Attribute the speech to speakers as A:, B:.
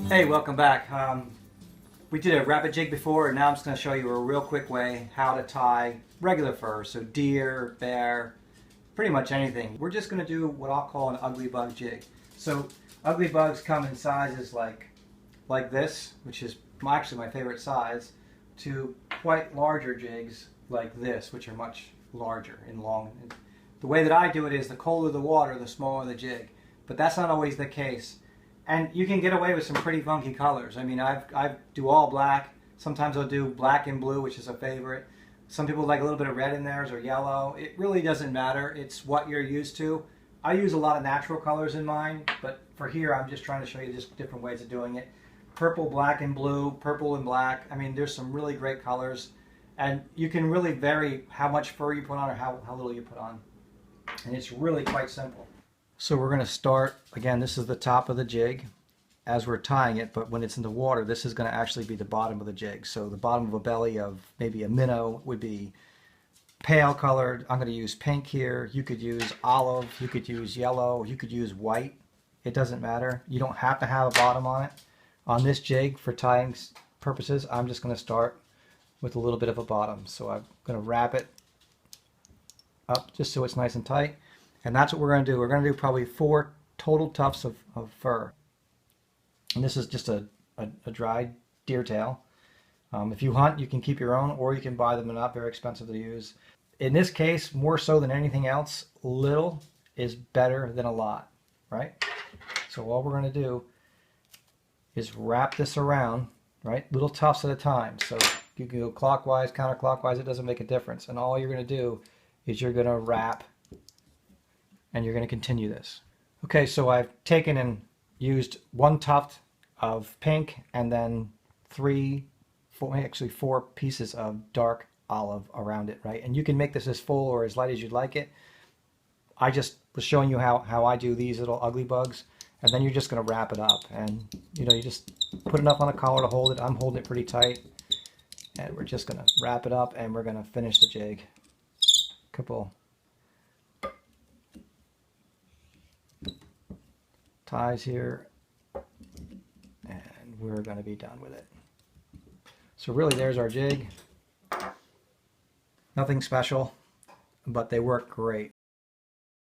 A: Hey, welcome back. We did a rabbit jig before, and now I'm just going to show you a real quick way how to tie regular fur, so deer, bear, pretty much anything. We're just going to do what I'll call an ugly bug jig. So ugly bugs come in sizes like this, which is actually my favorite size, to quite larger jigs like this, which are much larger and long. The way that I do it is the colder the water, the smaller the jig, but that's not always the case. And you can get away with some pretty funky colors. I mean, I do all black. Sometimes I'll do black and blue, which is a favorite. Some people like a little bit of red in theirs or yellow. It really doesn't matter. It's what you're used to. I use a lot of natural colors in mine, but for here I'm just trying to show you just different ways of doing it. Purple, black, and blue, purple and black. I mean, there's some really great colors. And you can really vary how much fur you put on or how little you put on. And it's really quite simple. So we're going to start, again, this is the top of the jig as we're tying it, but when it's in the water, this is going to actually be the bottom of the jig. So the bottom of a belly of maybe a minnow would be pale colored. I'm going to use pink here. You could use olive, you could use yellow, you could use white. It doesn't matter. You don't have to have a bottom on it. On this jig, for tying purposes, I'm just going to start with a little bit of a bottom. So I'm going to wrap it up just so it's nice and tight. And that's what we're going to do. We're going to do probably 4 total tufts of fur. And this is just a dried deer tail. If you hunt, you can keep your own, or you can buy them. They're not very expensive to use. In this case, more so than anything else, little is better than a lot, right? So all we're going to do is wrap this around, right? Little tufts at a time. So you can go clockwise, counterclockwise, it doesn't make a difference. And all you're going to do is you're going to wrap, and you're going to continue this. Okay, so I've taken and used 1 tuft of pink and then 4 pieces of dark olive around it, right? And you can make this as full or as light as you'd like it. I just was showing you how I do these little ugly bugs, and then you're just going to wrap it up, and you just put enough on the collar to hold it. I'm holding it pretty tight, and we're just going to wrap it up, and we're going to finish the jig. Couple ties here, and we're going to be done with it. So really, there's our jig. Nothing special, but they work great.